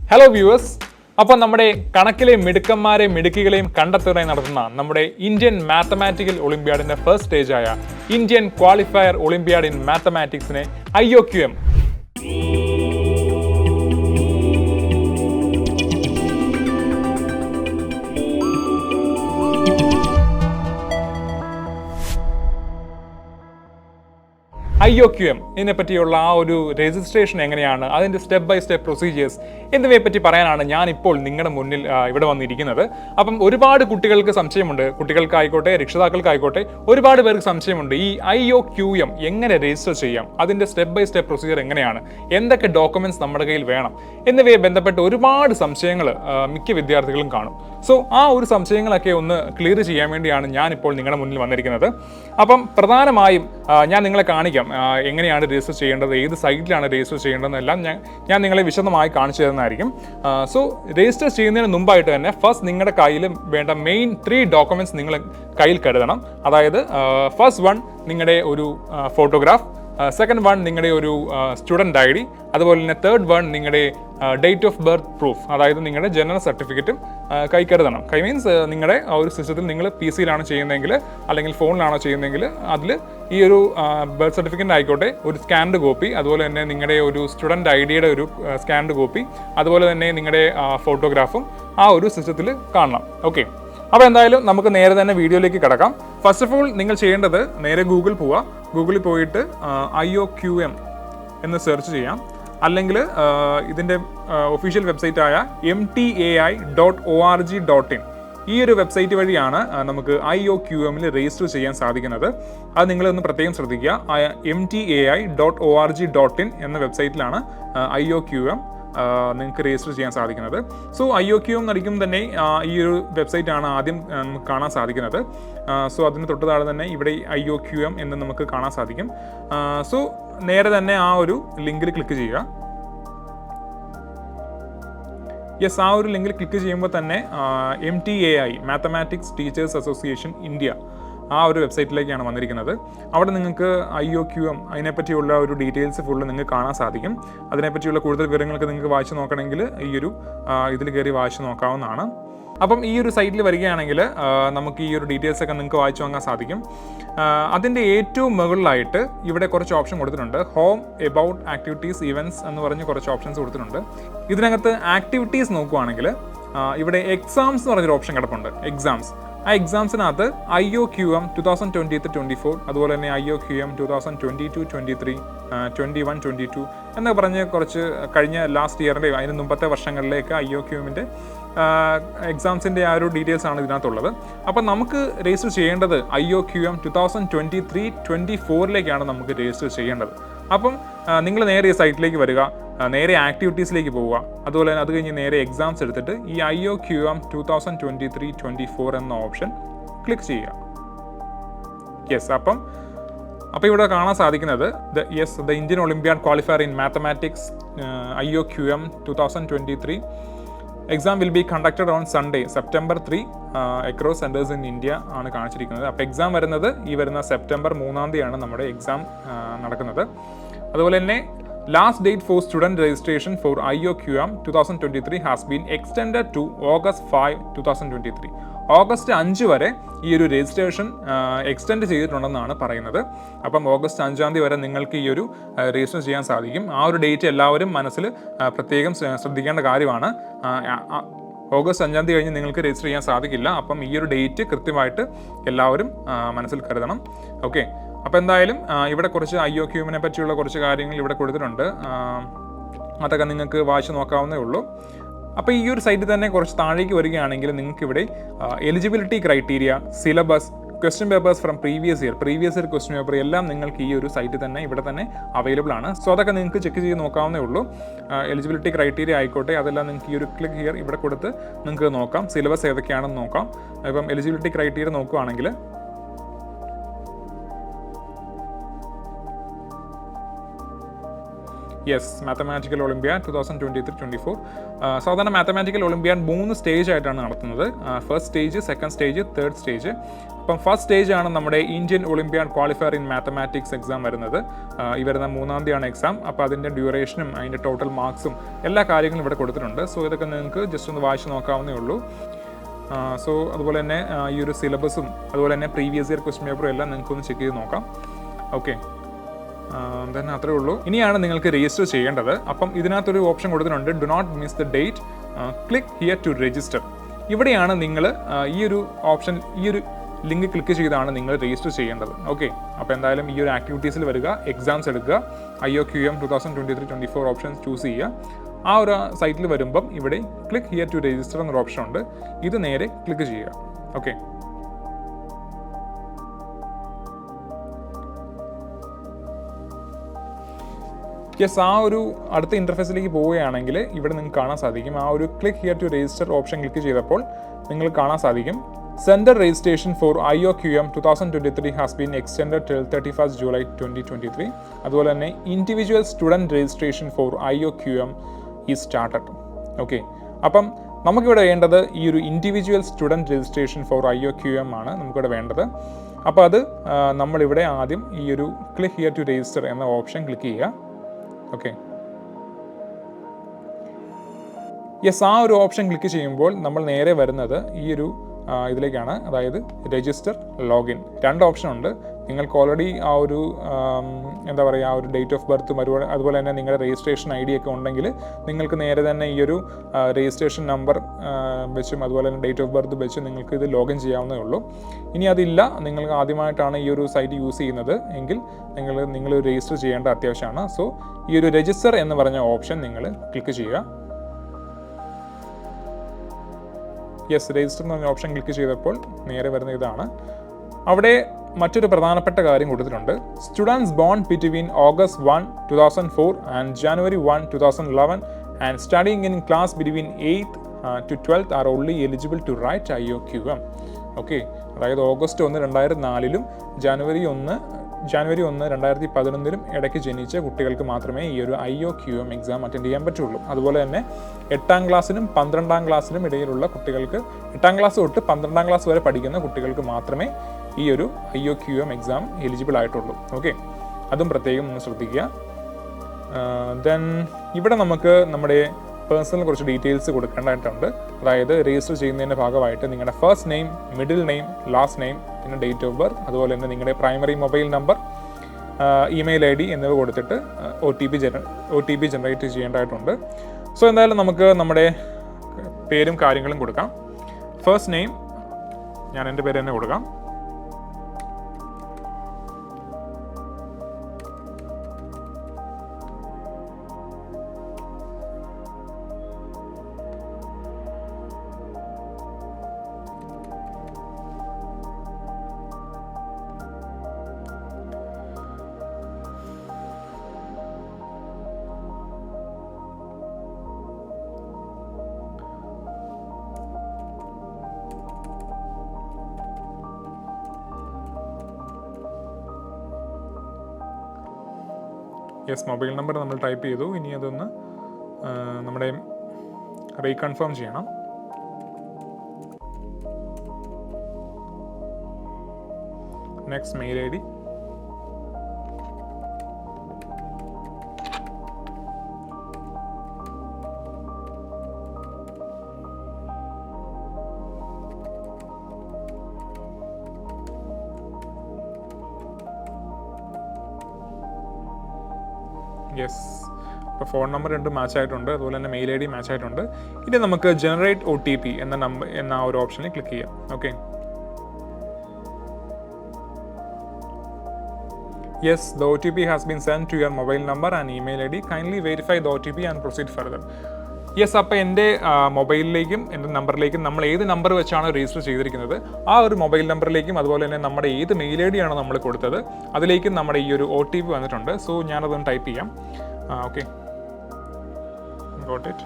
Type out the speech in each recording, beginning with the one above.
Hello viewers, അപ്പോൾ നമ്മുടെ കണക്കിലെ മിടുക്കന്മാരെയും മിടുക്കികളെയും കണ്ടെത്തുന്നതിനായി നടത്തുന്ന നമ്മുടെ ഇന്ത്യൻ മാത്തമാറ്റിക്കൽ ഒളിമ്പ്യാഡിന്റെ ഫസ്റ്റ് സ്റ്റേജായ ഇന്ത്യൻ ക്വാളിഫയർ ഒളിമ്പ്യാഡ് ഇൻ മാത്തമാറ്റിക്സിനെ IOQM ഇതിനെ പറ്റിയുള്ള ആ ഒരു രജിസ്ട്രേഷൻ എങ്ങനെയാണ്, അതിൻ്റെ സ്റ്റെപ്പ് ബൈ സ്റ്റെപ്പ് പ്രൊസീജിയേഴ്സ് എന്നിവയെ പറ്റി പറയാനാണ് ഞാൻ ഇപ്പോൾ നിങ്ങളുടെ മുന്നിൽ ഇവിടെ വന്നിരിക്കുന്നത്. അപ്പം ഒരുപാട് കുട്ടികൾക്ക് സംശയമുണ്ട്, കുട്ടികൾക്കായിക്കോട്ടെ രക്ഷിതാക്കൾക്കായിക്കോട്ടെ ഒരുപാട് പേർക്ക് സംശയമുണ്ട്. ഈ IOQM എങ്ങനെ രജിസ്റ്റർ ചെയ്യാം, അതിൻ്റെ സ്റ്റെപ്പ് ബൈ സ്റ്റെപ്പ് പ്രൊസീജിയർ എങ്ങനെയാണ്, എന്തൊക്കെ ഡോക്യുമെന്റ്സ് നമ്മുടെ കയ്യിൽ വേണം എന്നിവയെ ബന്ധപ്പെട്ട് ഒരുപാട് സംശയങ്ങൾ മിക്ക വിദ്യാർത്ഥികളും കാണും. സോ ആ ഒരു സംശയങ്ങളൊക്കെ ഒന്ന് ക്ലിയർ ചെയ്യാൻ വേണ്ടിയാണ് ഞാനിപ്പോൾ നിങ്ങളുടെ മുന്നിൽ വന്നിരിക്കുന്നത്. അപ്പം പ്രധാനമായും ഞാൻ നിങ്ങളെ കാണിക്കാം എങ്ങനെയാണ് രജിസ്റ്റർ ചെയ്യേണ്ടത്, ഏത് സൈറ്റിലാണ് രജിസ്റ്റർ ചെയ്യേണ്ടതെന്നെല്ലാം ഞാൻ നിങ്ങളെ വിശദമായി കാണിച്ചു തരുന്നതായിരിക്കും. സോ രജിസ്റ്റർ ചെയ്യുന്നതിന് മുമ്പായിട്ട് തന്നെ ഫസ്റ്റ് നിങ്ങളുടെ കയ്യിൽ വേണ്ട മെയിൻ 3 ഡോക്യുമെന്റ്സ് നിങ്ങൾ കയ്യിൽ കരുതണം. അതായത് ഫസ്റ്റ് വൺ നിങ്ങളുടെ ഒരു ഫോട്ടോഗ്രാഫ്, സെക്കൻഡ് വൺ നിങ്ങളുടെ ഒരു സ്റ്റുഡൻറ് ID, അതുപോലെ തന്നെ തേർഡ് വൺ നിങ്ങളുടെ ഡേറ്റ് ഓഫ് ബർത്ത് പ്രൂഫ്, അതായത് നിങ്ങളുടെ ജനന സർട്ടിഫിക്കറ്റും കൈ കരുതണം. മീൻസ് നിങ്ങളുടെ ആ ഒരു സിസ്റ്റത്തിൽ നിങ്ങൾ PC-യിലാണ് ചെയ്യുന്നതെങ്കിൽ അല്ലെങ്കിൽ ഫോണിലാണോ ചെയ്യുന്നതെങ്കിൽ അതിൽ ഈ ഒരു ബർത്ത് സർട്ടിഫിക്കറ്റ് ആയിക്കോട്ടെ ഒരു സ്കാൻഡ് കോപ്പി, അതുപോലെ തന്നെ നിങ്ങളുടെ ഒരു സ്റ്റുഡൻറ് ID-യുടെ ഒരു സ്കാൻഡ് കോപ്പി, അതുപോലെ തന്നെ നിങ്ങളുടെ ഫോട്ടോഗ്രാഫും ആ ഒരു സിസ്റ്റത്തിൽ കാണണം. ഓക്കെ, അപ്പോൾ എന്തായാലും നമുക്ക് നേരെ തന്നെ വീഡിയോയിലേക്ക് കിടക്കാം. ഫസ്റ്റ് ഓഫ് ഓൾ നിങ്ങൾ ചെയ്യേണ്ടത് നേരെ ഗൂഗിളിൽ പോയിട്ട് IOQM എന്ന് സെർച്ച് ചെയ്യാം. അല്ലെങ്കിൽ ഇതിൻ്റെ ഒഫീഷ്യൽ വെബ്സൈറ്റായ mtai.org.in ഈ ഒരു വെബ്സൈറ്റ് വഴിയാണ് നമുക്ക് IOQM-ൽ രജിസ്റ്റർ ചെയ്യാൻ സാധിക്കുന്നത്. അത് നിങ്ങളൊന്ന് പ്രത്യേകം ശ്രദ്ധിക്കുക. mtai.org.in എന്ന വെബ്സൈറ്റിലാണ് IOQM നിങ്ങൾക്ക് രജിസ്റ്റർ ചെയ്യാൻ സാധിക്കുന്നത്. സോ IOQM എന്നടിക്കുമ്പോൾ തന്നെ ഈ ഒരു വെബ്സൈറ്റാണ് ആദ്യം നമുക്ക് കാണാൻ സാധിക്കുന്നത്. സോ അതിന് തൊട്ട് താഴെ തന്നെ ഇവിടെ IOQM എന്ന് നമുക്ക് കാണാൻ സാധിക്കും. സോ നേരെ തന്നെ ആ ഒരു ലിങ്കിൽ ക്ലിക്ക് ചെയ്യുക. യെസ്, ആ ഒരു ലിങ്കിൽ ക്ലിക്ക് ചെയ്യുമ്പോൾ തന്നെ MTAI mathematics teachers association India ആ ഒരു വെബ്സൈറ്റിലേക്കാണ് വന്നിരിക്കുന്നത്. അവിടെ നിങ്ങൾക്ക് IOQM അതിനെപ്പറ്റിയുള്ള ഒരു ഡീറ്റെയിൽസ് ഫുള്ള് നിങ്ങൾക്ക് കാണാൻ സാധിക്കും. അതിനെപ്പറ്റിയുള്ള കൂടുതൽ വിവരങ്ങൾക്ക് നിങ്ങൾക്ക് വായിച്ച് നോക്കണമെങ്കിൽ ഈ ഒരു ഇതിൽ കയറി വായിച്ച് നോക്കാവുന്നതാണ്. അപ്പം ഈ ഒരു സൈറ്റിൽ വരികയാണെങ്കിൽ നമുക്ക് ഈ ഒരു ഡീറ്റെയിൽസ് ഒക്കെ നിങ്ങൾക്ക് വായിച്ചു വാങ്ങാൻ സാധിക്കും. അതിൻ്റെ ഏറ്റവും മുകളിലായിട്ട് ഇവിടെ കുറച്ച് ഓപ്ഷൻ കൊടുത്തിട്ടുണ്ട്. ഹോം, എബൌട്ട്, ആക്ടിവിറ്റീസ്, ഇവൻറ്റ്സ് എന്ന് പറഞ്ഞ് കുറച്ച് ഓപ്ഷൻസ് കൊടുത്തിട്ടുണ്ട്. ഇതിനകത്ത് ആക്ടിവിറ്റീസ് നോക്കുവാണെങ്കിൽ ഇവിടെ എക്സാംസ് എന്ന് പറഞ്ഞൊരു ഓപ്ഷൻ കിടപ്പുണ്ട്. എക്സാംസ്, ആ എക്സാംസിനകത്ത് IOQM 2023-24, അതുപോലെ തന്നെ IOQM 2022-23, 21-22 എന്നൊക്കെ പറഞ്ഞ് കുറച്ച് കഴിഞ്ഞ ലാസ്റ്റ് ഇയറിൻ്റെയും അതിന് മുമ്പത്തെ വർഷങ്ങളിലേക്ക് IOQM-ൻ്റെ എക്സാംസിൻ്റെ ആ ഒരു ഡീറ്റെയിൽസ് ആണ് ഇതിനകത്തുള്ളത്. അപ്പം നമുക്ക് രജിസ്റ്റർ ചെയ്യേണ്ടത് IOQM 2023-24 നമുക്ക് രജിസ്റ്റർ ചെയ്യേണ്ടത്. അപ്പം നിങ്ങൾ നേരെ ഈ സൈറ്റിലേക്ക് വരിക, നേരെ ആക്ടിവിറ്റീസിലേക്ക് പോവുക, അതുപോലെ തന്നെ അത് കഴിഞ്ഞ് നേരെ എക്സാംസ് എടുത്തിട്ട് ഈ IOQM 2023-24 എന്ന ഓപ്ഷൻ ക്ലിക്ക് ചെയ്യുക. യെസ്, അപ്പം ഇവിടെ കാണാൻ സാധിക്കുന്നത് the Indian Olympiad qualifier in mathematics IOQM 2023 exam will be conducted on Sunday September 3 across centres in India ആണ് കാണിച്ചിരിക്കുന്നത്. അപ്പോൾ എക്സാം വരുന്നത് ഈ വരുന്ന September 3 നമ്മുടെ എക്സാം നടക്കുന്നത്. അതുപോലെ തന്നെ last date for student registration for IOQM 2023 has been extended to August 5, 2023. August 5 വരെ ഈ ഒരു രജിസ്ട്രേഷൻ എക്സ്റ്റെൻഡ് ചെയ്തിട്ടുണ്ടെന്നാണ് പറയുന്നത്. അപ്പം August 5 വരെ നിങ്ങൾക്ക് ഈ ഒരു രജിസ്റ്റർ ചെയ്യാൻ സാധിക്കും. ആ ഒരു ഡേറ്റ് എല്ലാവരും മനസ്സിൽ പ്രത്യേകം ശ്രദ്ധിക്കേണ്ട കാര്യമാണ്. August 5 കഴിഞ്ഞ് നിങ്ങൾക്ക് രജിസ്റ്റർ ചെയ്യാൻ സാധിക്കില്ല. അപ്പം ഈ ഒരു ഡേറ്റ് കൃത്യമായിട്ട് എല്ലാവരും മനസ്സിൽ കരുതണം. ഓക്കെ, അപ്പോൾ എന്തായാലും ഇവിടെ കുറച്ച് IOQM-നെ പറ്റിയുള്ള കുറച്ച് കാര്യങ്ങൾ ഇവിടെ കൊടുത്തിട്ടുണ്ട്. അതൊക്കെ നിങ്ങൾക്ക് വായിച്ച് നോക്കാവുന്നേ ഉള്ളൂ. അപ്പോൾ ഈ ഒരു സൈറ്റിൽ തന്നെ കുറച്ച് താഴേക്ക് വരികയാണെങ്കിൽ നിങ്ങൾക്കിവിടെ eligibility criteria, syllabus, question papers from previous year question paper എല്ലാം നിങ്ങൾക്ക് ഈ ഒരു സൈറ്റിൽ തന്നെ ഇവിടെ തന്നെ അവൈലബിൾ ആണ്. സോ അതൊക്കെ നിങ്ങൾക്ക് ചെക്ക് ചെയ്ത് നോക്കാവുന്നേ ഉള്ളൂ. എലിജിബിലിറ്റി ക്രൈറ്റീരിയ ആയിക്കോട്ടെ അതെല്ലാം നിങ്ങൾക്ക് ഈ ഒരു ക്ലിക്ക് ഹിയർ ഇവിടെ കൊടുത്ത് നിങ്ങൾക്ക് നോക്കാം. സിലബസ് ഏതൊക്കെയാണെന്ന് നോക്കാം. ഇപ്പം എലിജിബിലിറ്റി ക്രൈറ്റീരിയ നോക്കുകയാണെങ്കിൽ യെസ്, മാത്തമാറ്റിക്കൽ ഒളിമ്പ്യാഡ് 2023-24. സാധാരണ മാത്തമാറ്റിക്കൽ ഒളിമ്പ്യാഡ് 3 സ്റ്റേജ് ആയിട്ടാണ് നടത്തുന്നത്. First stage, second stage, third stage. അപ്പം ഫസ്റ്റ് സ്റ്റേജ് ആണ് നമ്മുടെ Indian Olympiad qualifier in mathematics exam വരുന്നത്. ഈ വരുന്ന 3-ാം തീയതിയാണ് എക്സാം. അപ്പോൾ അതിൻ്റെ ഡ്യൂറേഷനും അതിൻ്റെ ടോട്ടൽ മാർക്സും എല്ലാ കാര്യങ്ങളും ഇവിടെ കൊടുത്തിട്ടുണ്ട്. സോ ഇതൊക്കെ നിങ്ങൾക്ക് ജസ്റ്റ് ഒന്ന് വായിച്ച് നോക്കാവുന്നേ ഉള്ളൂ. സോ അതുപോലെ തന്നെ ഈ ഒരു സിലബസും അതുപോലെ തന്നെ പ്രീവിയസ് ഇയർ ക്വസ്റ്റ്യൻ പേപ്പറും എല്ലാം നിങ്ങൾക്കൊന്ന് ചെക്ക് ചെയ്ത് നോക്കാം. ഓക്കെ, തന്നെ അത്രേ ഉള്ളൂ. ഇനിയാണ് നിങ്ങൾക്ക് രജിസ്റ്റർ ചെയ്യേണ്ടത്. അപ്പം ഇതിനകത്തൊരു ഓപ്ഷൻ കൊടുത്തിട്ടുണ്ട്, do not miss the date, click here to register. ഇവിടെയാണ് നിങ്ങൾ ഈ ഒരു ഓപ്ഷൻ, ഈ ഒരു ലിങ്ക് ക്ലിക്ക് ചെയ്താണ് നിങ്ങൾ രജിസ്റ്റർ ചെയ്യേണ്ടത്. ഓക്കെ, അപ്പോൾ എന്തായാലും ഈ ഒരു ആക്ടിവിറ്റീസിൽ വരിക, എക്സാംസ് എടുക്കുക, IOQM 2023-24 ഓപ്ഷൻ ചൂസ് ചെയ്യുക. ആ ഒരു സൈറ്റിൽ വരുമ്പം ഇവിടെ ക്ലിക്ക് ഹിയർ ടു രജിസ്റ്റർ എന്നൊരു ഓപ്ഷൻ ഉണ്ട്. ഇത് നേരെ ക്ലിക്ക് ചെയ്യുക. ഓക്കെ, യെസ്, ആ ഒരു അടുത്ത ഇൻ്റർഫേസിലേക്ക് പോവുകയാണെങ്കിൽ ഇവിടെ നിങ്ങൾക്ക് കാണാൻ സാധിക്കും, ആ ഒരു click here to register option click ചെയ്തപ്പോൾ നിങ്ങൾക്ക് കാണാൻ സാധിക്കും, centre registration for IOQM 2023 has been extended till 31 July 2023. അതുപോലെ തന്നെ individual student registration for IOQM is started. Okay, അപ്പം നമുക്കിവിടെ വേണ്ടത് ഈ ഒരു individual student registration for IOQM ആണ് നമുക്കിവിടെ വേണ്ടത്. അപ്പോൾ അത് നമ്മളിവിടെ ആദ്യം ഈ ഒരു ക്ലിക്ക് ഹിയർ ടു രജിസ്റ്റർ എന്ന ഓപ്ഷൻ ക്ലിക്ക് ചെയ്യുക. ഓക്കെ, യെസ്, ആ ഒരു ഓപ്ഷൻ ക്ലിക്ക് ചെയ്യുമ്പോൾ നമ്മൾ നേരെ വരുന്നത് ഈ ഒരു ഇതിലേക്കാണ്, അതായത് രജിസ്റ്റർ, ലോഗിൻ. 2 ഓപ്ഷൻ ഉണ്ട്. നിങ്ങൾക്ക് ഓൾറെഡി ആ ഒരു എന്താ പറയുക, ആ ഒരു ഡേറ്റ് ഓഫ് ബർത്തും അതുപോലെ തന്നെ നിങ്ങളുടെ രജിസ്ട്രേഷൻ ID ഒക്കെ ഉണ്ടെങ്കിൽ നിങ്ങൾക്ക് നേരെ തന്നെ ഈ ഒരു രജിസ്ട്രേഷൻ നമ്പർ വെച്ചും അതുപോലെ തന്നെ ഡേറ്റ് ഓഫ് ബർത്ത് വെച്ച് നിങ്ങൾക്ക് ഇത് ലോഗിൻ ചെയ്യാവുന്നേ ഉള്ളൂ. ഇനി അതില്ല, നിങ്ങൾക്ക് ആദ്യമായിട്ടാണ് ഈ ഒരു സൈറ്റ് യൂസ് ചെയ്യുന്നത് എങ്കിൽ നിങ്ങൾ രജിസ്റ്റർ ചെയ്യേണ്ട അത്യാവശ്യമാണ്. സോ ഈ ഒരു രജിസ്റ്റർ എന്ന് പറഞ്ഞ ഓപ്ഷൻ നിങ്ങൾ ക്ലിക്ക് ചെയ്യുക. യെസ്, രജിസ്റ്റർ എന്ന് പറഞ്ഞ ഓപ്ഷൻ ക്ലിക്ക് ചെയ്തപ്പോൾ നേരെ വരുന്ന ഇതാണ്. അവിടെ മറ്റൊരു പ്രധാനപ്പെട്ട കാര്യം കൊടുത്തിട്ടുണ്ട്, students bone between August 1, 2004 and January 1, 2011 and studying in class between 8th to 12th are only eligible to write IOQM. Okay, അതായത് August 1, 2004 ജനുവരി 1, 2011 ഇടയ്ക്ക് ജനിച്ച കുട്ടികൾക്ക് മാത്രമേ ഈ ഒരു IOQM എക്സാം അറ്റൻഡ് ചെയ്യാൻ പറ്റുള്ളൂ. അതുപോലെ തന്നെ 8ാം ക്ലാസ്സിനും 12ാം ക്ലാസ്സിനും ഇടയിലുള്ള കുട്ടികൾക്ക്, 8ാം ക്ലാസ് തൊട്ട് 12ാം ക്ലാസ് വരെ പഠിക്കുന്ന കുട്ടികൾക്ക് മാത്രമേ ഈ ഒരു IOQM എക്സാം എലിജിബിൾ ആയിട്ടുള്ളൂ. ഓക്കെ, അതും പ്രത്യേകം ഒന്ന് ശ്രദ്ധിക്കുക. ദെൻ ഇവിടെ നമുക്ക് നമ്മുടെ പേഴ്സണൽ കുറച്ച് ഡീറ്റെയിൽസ് കൊടുക്കേണ്ടതായിട്ടുണ്ട്. അതായത് രജിസ്റ്റർ ചെയ്യുന്നതിൻ്റെ ഭാഗമായിട്ട് നിങ്ങളുടെ first name, middle name, last name, പിന്നെ ഡേറ്റ് ഓഫ് ബർത്ത്, അതുപോലെ തന്നെ നിങ്ങളുടെ primary mobile number, email ID എന്നിവ കൊടുത്തിട്ട് OTP ജനറേറ്റ് ചെയ്യേണ്ടതായിട്ടുണ്ട്. സോ എന്തായാലും നമുക്ക് നമ്മുടെ പേരും കാര്യങ്ങളും കൊടുക്കാം. ഫസ്റ്റ് നെയിം, ഞാൻ എൻ്റെ പേര് തന്നെ കൊടുക്കാം. യെസ്, മൊബൈൽ നമ്പർ നമ്മൾ ടൈപ്പ് ചെയ്തു. ഇനി അതൊന്ന് നമ്മുടെ റീകൺഫേം ചെയ്യണം. നെക്സ്റ്റ് മെയിൽ ID, യെസ്, ഇപ്പോൾ ഫോൺ നമ്പർ 2 മാച്ച് ആയിട്ടുണ്ട്, അതുപോലെ തന്നെ മെയിൽ ID മാച്ച് ആയിട്ടുണ്ട്. ഇനി നമുക്ക് ജനറേറ്റ് OTP എന്ന ആ ഒരു ഓപ്ഷനിൽ ക്ലിക്ക് ചെയ്യാം. Okay, yes, the OTP has been sent to your mobile number and email ID. Kindly verify the OTP and proceed further. Yes, അപ്പോൾ എൻ്റെ മൊബൈലിലേക്കും എൻ്റെ നമ്പറിലേക്കും നമ്മൾ ഏത് നമ്പർ വെച്ചാണ് രജിസ്റ്റർ ചെയ്തിരിക്കുന്നത് ആ ഒരു മൊബൈൽ നമ്പറിലേക്കും അതുപോലെ തന്നെ നമ്മുടെ ഏത് മെയിൽ ID ആണോ നമ്മൾ കൊടുത്തത് അതിലേക്കും നമ്മുടെ ഈ ഒരു OTP വന്നിട്ടുണ്ട്. സോ ഞാനതൊന്ന് ടൈപ്പ് ചെയ്യാം. Okay, got it.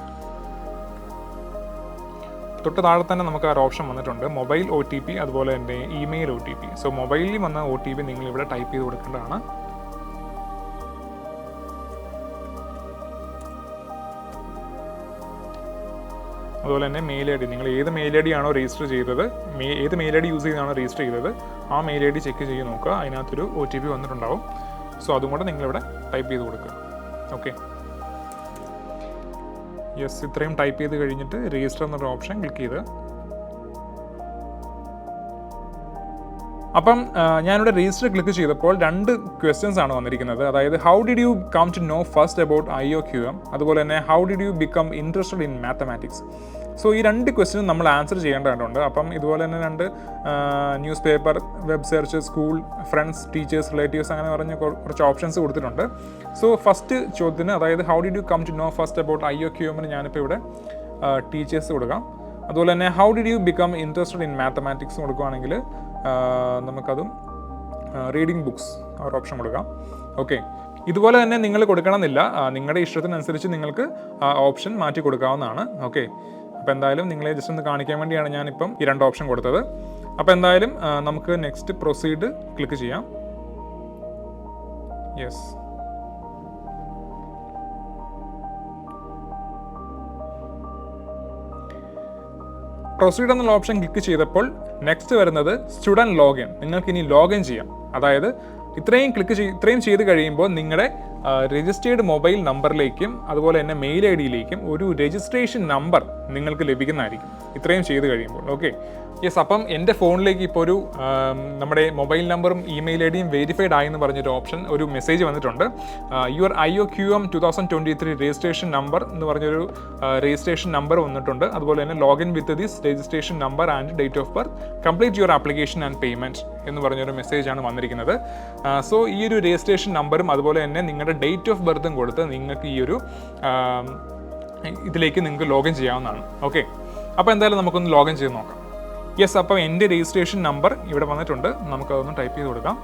തൊട്ട് താഴെ തന്നെ നമുക്ക് ആ ഒരു ഓപ്ഷൻ വന്നിട്ടുണ്ട്, മൊബൈൽ OTP അതുപോലെ തന്നെ ഇമെയിൽ OTP. സോ മൊബൈലിൽ വന്ന OTP നിങ്ങൾ ഇവിടെ ടൈപ്പ് ചെയ്ത് കൊടുക്കേണ്ടതാണ്. അതുപോലെ തന്നെ മെയിൽ ഐ ഡി, നിങ്ങൾ ഏത് മെയിൽ ഐ ഡി ആണോ രജിസ്റ്റർ ചെയ്തത്, ഏത് മെയിൽ ഐ ഡി യൂസ് ചെയ്താണോ രജിസ്റ്റർ ചെയ്തത്, ആ മെയിൽ ഐ ഡി ചെക്ക് ചെയ്ത് നോക്കുക. അതിനകത്തൊരു OTP വന്നിട്ടുണ്ടാവും. സോ അതും കൂടെ നിങ്ങളിവിടെ ടൈപ്പ് ചെയ്ത് കൊടുക്കുക. ഓക്കെ, യെസ്, ഇത്രയും ടൈപ്പ് ചെയ്ത് കഴിഞ്ഞിട്ട് രജിസ്റ്റർ എന്നൊരു ഓപ്ഷൻ ക്ലിക്ക് ചെയ്ത് അപ്പം ഞാനിവിടെ രജിസ്റ്റർ ക്ലിക്ക് ചെയ്തപ്പോൾ 2 ക്വസ്റ്റ്യൻസ് ആണ് വന്നിരിക്കുന്നത്. അതായത് how did you come to know first about IOQM, അതുപോലെ തന്നെ how did you become interested in mathematics. So ഈ 2 ക്വസ്റ്റ്യൻ നമ്മൾ ആൻസർ ചെയ്യേണ്ടതുണ്ട്. അപ്പം ഇതുപോലെ തന്നെ 2 news paper, web search, school, friends, teachers, relatives അങ്ങനെ പറഞ്ഞ് കുറച്ച് ഓപ്ഷൻസ് കൊടുത്തിട്ടുണ്ട്. സോ ഫസ്റ്റ് ചോദ്യത്തിന്, അതായത് how did you come to know first about IOQMന് ഞാനിപ്പോൾ ഇവിടെ ടീച്ചേഴ്സ് കൊടുക്കാം. അതുപോലെ തന്നെ how did you become interested in mathematics കൊടുക്കുകയാണെങ്കിൽ നമുക്കതും റീഡിങ് ബുക്സ് ആ ഒരു ഓപ്ഷൻ കൊടുക്കാം. ഓക്കെ, ഇതുപോലെ തന്നെ നിങ്ങൾ കൊടുക്കണമെന്നില്ല, നിങ്ങളുടെ ഇഷ്ടത്തിനനുസരിച്ച് നിങ്ങൾക്ക് ഓപ്ഷൻ മാറ്റി കൊടുക്കാവുന്നതാണ്. ഓക്കെ, അപ്പോൾ എന്തായാലും നിങ്ങളെ ജസ്റ്റ് ഒന്ന് കാണിക്കാൻ വേണ്ടിയാണ് ഞാനിപ്പം ഈ 2 ഓപ്ഷൻ കൊടുത്തത്. അപ്പോൾ എന്തായാലും നമുക്ക് നെക്സ്റ്റ് പ്രൊസീഡ് ക്ലിക്ക് ചെയ്യാം. യെസ്, പ്രൊസീഡ് എന്നുള്ള ഓപ്ഷൻ ക്ലിക്ക് ചെയ്തപ്പോൾ നെക്സ്റ്റ് വരുന്നത് സ്റ്റുഡൻറ് ലോഗിൻ. നിങ്ങൾക്ക് ഇനി ലോഗിൻ ചെയ്യാം. അതായത് ഇത്രയും ചെയ്ത് കഴിയുമ്പോൾ നിങ്ങളുടെ രജിസ്റ്റേർഡ് മൊബൈൽ നമ്പറിലേക്കും അതുപോലെ തന്നെ മെയിൽ ഐ ഡിയിലേക്കും ഒരു രജിസ്ട്രേഷൻ നമ്പർ നിങ്ങൾക്ക് ലഭിക്കുന്നതായിരിക്കും ഇത്രയും ചെയ്ത് കഴിയുമ്പോൾ. ഓക്കെ, യെസ്, അപ്പം എൻ്റെ ഫോണിലേക്ക് ഇപ്പോൾ ഒരു നമ്മുടെ മൊബൈൽ നമ്പറും ഇമെയിൽ ഐ ഡിയും വെരിഫൈഡ് ആയി എന്ന് പറഞ്ഞൊരു ഓപ്ഷൻ, ഒരു മെസ്സേജ് വന്നിട്ടുണ്ട്. യുവർ IOQM 2023 രജിസ്ട്രേഷൻ നമ്പർ എന്ന് പറഞ്ഞൊരു രജിസ്ട്രേഷൻ നമ്പർ വന്നിട്ടുണ്ട്. അതുപോലെ തന്നെ login with this registration number and date of birth, complete your application and payment എന്ന് പറഞ്ഞൊരു മെസ്സേജാണ് വന്നിരിക്കുന്നത്. സോ ഈ ഒരു രജിസ്ട്രേഷൻ നമ്പറും അതുപോലെ തന്നെ നിങ്ങളുടെ ഡേറ്റ് ഓഫ് ബർത്തും കൊടുത്ത് നിങ്ങൾക്ക് ഈ ഒരു ഇതിലേക്ക് നിങ്ങൾക്ക് ലോഗിൻ ചെയ്യാവുന്നതാണ്. ഓക്കെ, അപ്പോൾ എന്തായാലും നമുക്കൊന്ന് ലോഗിൻ ചെയ്ത് നോക്കാം. യെസ്, അപ്പോൾ എൻ്റെ രജിസ്ട്രേഷൻ നമ്പർ ഇവിടെ വന്നിട്ടുണ്ട്. നമുക്കതൊന്ന് ടൈപ്പ് ചെയ്ത് കൊടുക്കാം.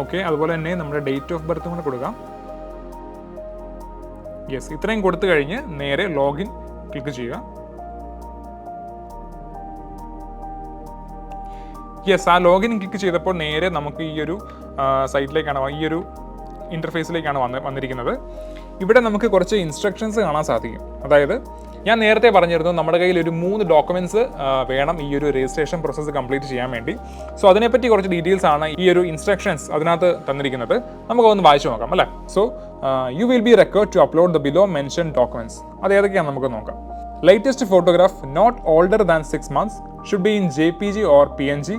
ഓക്കെ, അതുപോലെ തന്നെ നമ്മുടെ ഡേറ്റ് ഓഫ് ബർത്തും കൂടെ കൊടുക്കാം. യെസ്, ഇത്രയും കൊടുത്തു കഴിഞ്ഞ് നേരെ ലോഗിൻ ക്ലിക്ക് ചെയ്യുക. യെസ്, ആ ലോഗിൻ ക്ലിക്ക് ചെയ്തപ്പോൾ നേരെ നമുക്ക് ഈ ഒരു സൈറ്റിലേക്കാണ്, ഈ ഒരു ഇൻ്റർഫേസിലേക്കാണ് വന്നിരിക്കുന്നത്. ഇവിടെ നമുക്ക് കുറച്ച് ഇൻസ്ട്രക്ഷൻസ് കാണാൻ സാധിക്കും. അതായത് ഞാൻ നേരത്തെ പറഞ്ഞിരുന്നു നമ്മുടെ കയ്യിൽ ഒരു 3 ഡോക്യുമെൻറ്റ്സ് വേണം ഈ ഒരു രജിസ്ട്രേഷൻ പ്രോസസ്സ് കംപ്ലീറ്റ് ചെയ്യാൻ വേണ്ടി. സോ അതിനെപ്പറ്റി കുറച്ച് ഡീറ്റെയിൽസ് ആണ് ഈ ഒരു ഇൻസ്ട്രക്ഷൻസ് അതിനകത്ത് തന്നിരിക്കുന്നത്. നമുക്കൊന്ന് വായിച്ചു നോക്കാം അല്ലേ. So you will be required to upload the below mention documents. അത് ഏതൊക്കെയാണ് നമുക്ക് നോക്കാം. Latest photograph not older than 6 months should be in JPG or PNG.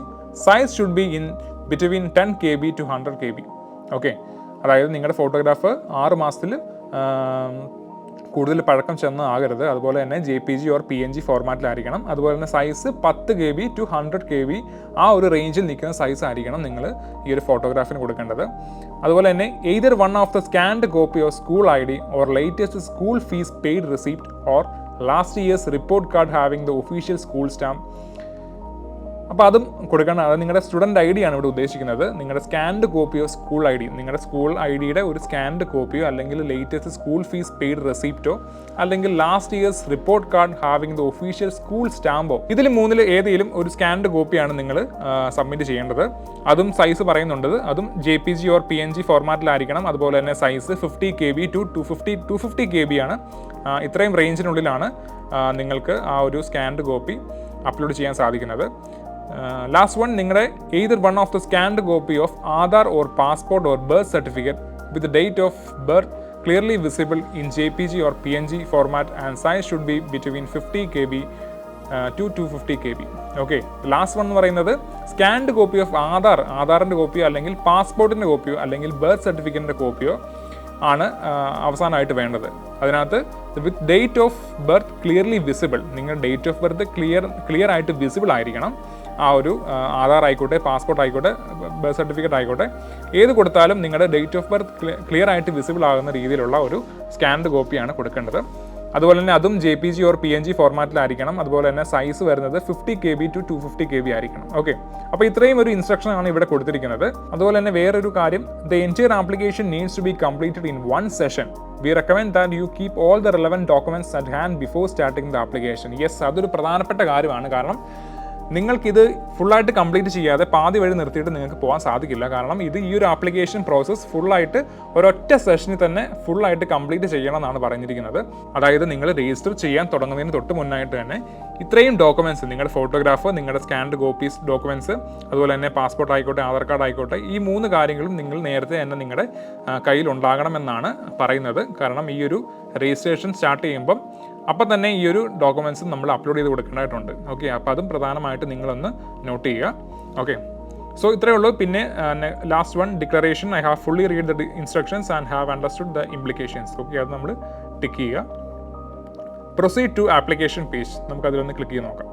Size should be in between 10 KB to 100 KB. Okay, അതായത് നിങ്ങളുടെ photograph 6 മാസത്തിൽ കൂടുതൽ പഴക്കം ചെന്ന് ആകരുത്. അതുപോലെ തന്നെ JPG ഓർ PNG ഫോർമാറ്റിലായിരിക്കണം. അതുപോലെ തന്നെ സൈസ് 10 KB to 100 KB ആ ഒരു റേഞ്ചിൽ നിൽക്കുന്ന സൈസ് ആയിരിക്കണം നിങ്ങൾ ഈ ഒരു ഫോട്ടോഗ്രാഫിന് കൊടുക്കേണ്ടത്. അതുപോലെ തന്നെ either one of the scanned copy of school ID or latest school fees paid receipt or last year's report card having the official school stamp. അപ്പോൾ അതും കൊടുക്കണം. അത് നിങ്ങളുടെ സ്റ്റുഡൻറ്റ് ID ആണ് ഇവിടെ ഉദ്ദേശിക്കുന്നത്. നിങ്ങളുടെ scanned copy of school ID, നിങ്ങളുടെ സ്കൂൾ IDയുടെ ഒരു സ്കാൻഡ് കോപ്പിയോ അല്ലെങ്കിൽ ലേറ്റസ്റ്റ് സ്കൂൾ ഫീസ് പെയ്ഡ് റെസിപ്റ്റോ അല്ലെങ്കിൽ last year's report card having the official school സ്റ്റാമ്പോ, ഇതിൽ 3 ഏതെങ്കിലും ഒരു സ്കാൻഡ് കോപ്പിയാണ് നിങ്ങൾ സബ്മിറ്റ് ചെയ്യേണ്ടത്. അതും സൈസ് പറയുന്നുണ്ട്. അതും JPG ഓർ PNG ഫോർമാറ്റിലായിരിക്കണം. അതുപോലെ തന്നെ സൈസ് 50 KB to 250 KB ആണ്. ഇത്രയും റേഞ്ചിനുള്ളിലാണ് നിങ്ങൾക്ക് ആ ഒരു സ്കാൻഡ് കോപ്പി അപ്ലോഡ് ചെയ്യാൻ സാധിക്കുന്നത്. ലാസ്റ്റ് വൺ, നിങ്ങളുടെ either one of the scanned copy of Aadhaar or passport or birth certificate with date of birth clearly visible in JPG or PNG format and size should B between 50 KB to 250 KB. Okay, last one എന്ന് പറയുന്നത് scanned copy of ആധാറിൻ്റെ കോപ്പിയോ അല്ലെങ്കിൽ പാസ്പോർട്ടിൻ്റെ കോപ്പിയോ അല്ലെങ്കിൽ birth സർട്ടിഫിക്കറ്റിൻ്റെ കോപ്പിയോ ആണ് അവസാനമായിട്ട് വേണ്ടത്. അതിനകത്ത് വിത്ത് date of birth clearly visible, നിങ്ങളുടെ ഡേറ്റ് ഓഫ് ബർത്ത് ക്ലിയർ ആയിട്ട് വിസിബിൾ ആയിരിക്കണം. ആ ഒരു ആധാർ ആയിക്കോട്ടെ, പാസ്പോർട്ട് ആയിക്കോട്ടെ, ബർത്ത് സർട്ടിഫിക്കറ്റ് ആയിക്കോട്ടെ, ഏത് കൊടുത്താലും നിങ്ങളുടെ ഡേറ്റ് ഓഫ് ബർത്ത് ക്ലിയർ ആയിട്ട് വിസിബിൾ ആകുന്ന രീതിയിലുള്ള ഒരു സ്കാൻഡ് കോപ്പിയാണ് കൊടുക്കേണ്ടത്. അതുപോലെ തന്നെ അതും JPG ഓർ PNG ഫോർമാറ്റിലായിരിക്കണം. അതുപോലെ തന്നെ സൈസ് വരുന്നത് 50 KB to 250 KB ആയിരിക്കണം. ഓക്കെ, അപ്പോൾ ഇത്രയും ഒരു ഇൻസ്ട്രക്ഷൻ ആണ് ഇവിടെ കൊടുത്തിരിക്കുന്നത്. അതുപോലെ തന്നെ വേറൊരു കാര്യം, the entire application needs to be completed in 1 session. We recommend that you keep all the relevant documents at hand before starting the application. Yes, അതൊരു പ്രധാനപ്പെട്ട കാര്യമാണ്. കാരണം നിങ്ങൾക്കിത് ഫുള്ളായിട്ട് കംപ്ലീറ്റ് ചെയ്യാതെ പാതി വഴി നിർത്തിയിട്ട് നിങ്ങൾക്ക് പോകാൻ സാധിക്കില്ല. കാരണം ഇത് ഈ ഒരു ആപ്ലിക്കേഷൻ പ്രോസസ്സ് ഫുള്ളായിട്ട് ഒരൊറ്റ സെഷനിൽ തന്നെ ഫുള്ളായിട്ട് കംപ്ലീറ്റ് ചെയ്യണം എന്നാണ് പറഞ്ഞിരിക്കുന്നത്. അതായത് നിങ്ങൾ രജിസ്റ്റർ ചെയ്യാൻ തുടങ്ങുന്നതിന് തൊട്ട് മുന്നായിട്ട് തന്നെ ഇത്രയും ഡോക്യുമെൻറ്റ്സ്, നിങ്ങളുടെ ഫോട്ടോഗ്രാഫ്, നിങ്ങളുടെ സ്കാൻഡ് കോപ്പീസ് ഡോക്യുമെൻറ്റ്സ്, അതുപോലെ തന്നെ പാസ്പോർട്ട് ആയിക്കോട്ടെ, ആധാർ കാർഡ് ആയിക്കോട്ടെ, ഈ 3 കാര്യങ്ങളും നിങ്ങൾ നേരത്തെ തന്നെ നിങ്ങളുടെ കയ്യിൽ ഉണ്ടാകണമെന്നാണ് പറയുന്നത്. കാരണം ഈ ഒരു രജിസ്ട്രേഷൻ സ്റ്റാർട്ട് ചെയ്യുമ്പം അപ്പം തന്നെ ഈ ഒരു ഡോക്യുമെൻറ്റ്സ് നമ്മൾ അപ്ലോഡ് ചെയ്ത് കൊടുക്കേണ്ടതായിട്ടുണ്ട്. ഓക്കെ, അപ്പോൾ അതും പ്രധാനമായിട്ട് നിങ്ങളൊന്ന് നോട്ട് ചെയ്യുക. ഓക്കെ, സോ ഇത്രയേ ഉള്ളൂ. പിന്നെ last one, declaration. I have fully read the instructions and have understood the implications. Okay, അത് നമ്മൾ ടിക്ക് ചെയ്യുക. പ്രൊസീഡ് ടു ആപ്ലിക്കേഷൻ പേജ്, നമുക്കതിലൊന്ന് ക്ലിക്ക് ചെയ്ത് നോക്കാം.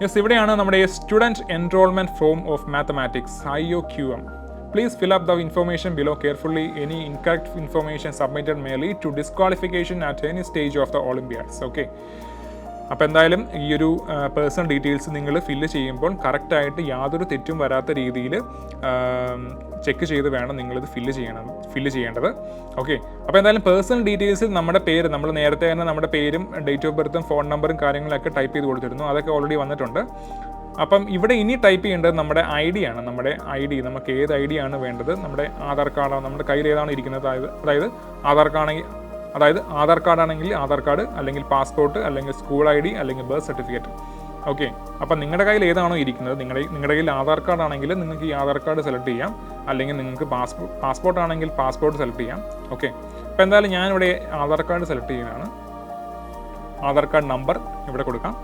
യെസ്, ഇവിടെയാണ് നമ്മുടെ student enrolment form of mathematics IOQM. Please fill up the information below carefully. Any incorrect information submitted may lead to disqualification at any stage of the Olympiads. Okay. അപ്പോൾ എന്തായാലും ഈ ഒരു personal details നിങ്ങൾ fill ചെയ്യുമ്പോൾ കറക്റ്റായിട്ട് യാതൊരു തെറ്റും വരാത്ത രീതിയിൽ ചെക്ക് ചെയ്ത് വേണം നിങ്ങളിത് ഫില്ല് ചെയ്യേണ്ടത്. ഓക്കെ, അപ്പോൾ എന്തായാലും പേഴ്സണൽ ഡീറ്റെയിൽസിൽ നമ്മുടെ പേര്, നമ്മൾ നേരത്തെ തന്നെ നമ്മുടെ പേരും ഡേറ്റ് ഓഫ് ബർത്തും ഫോൺ നമ്പറും കാര്യങ്ങളൊക്കെ ടൈപ്പ് ചെയ്ത് കൊടുത്തിരുന്നു. അതൊക്കെ ഓൾറെഡി വന്നിട്ടുണ്ട്. അപ്പം ഇവിടെ ഇനി ടൈപ്പ് ചെയ്യേണ്ടത് നമ്മുടെ ID ആണ്. നമ്മുടെ ID, നമുക്ക് ഏത് ID ആണ് വേണ്ടത്, നമ്മുടെ ആധാർ കാർഡാണ്, നമ്മുടെ കയ്യിൽ ഏതാണ് ഇരിക്കുന്നത്, അതായത് ആധാർ കാർഡ് ആണെങ്കിൽ ആധാർ കാർഡ്, അല്ലെങ്കിൽ പാസ്പോർട്ട്, അല്ലെങ്കിൽ സ്കൂൾ ID, അല്ലെങ്കിൽ ബർത്ത് സർട്ടിഫിക്കറ്റ്. ഓക്കെ, അപ്പം നിങ്ങളുടെ കയ്യിൽ ഏതാണോ ഇരിക്കുന്നത്, നിങ്ങളുടെ കയ്യിൽ ആധാർ കാർഡ് ആണെങ്കിൽ നിങ്ങൾക്ക് ഈ ആധാർ കാർഡ് സെലക്ട് ചെയ്യാം, അല്ലെങ്കിൽ നിങ്ങൾക്ക് പാസ്പോർട്ട് ആണെങ്കിൽ പാസ്പോർട്ട് സെലക്ട് ചെയ്യാം. ഓക്കെ, അപ്പോൾ എന്തായാലും ഞാനിവിടെ ആധാർ കാർഡ് സെലക്ട് ചെയ്യുന്നതാണ്. ആധാർ കാർഡ് നമ്പർ ഇവിടെ കൊടുക്കാം.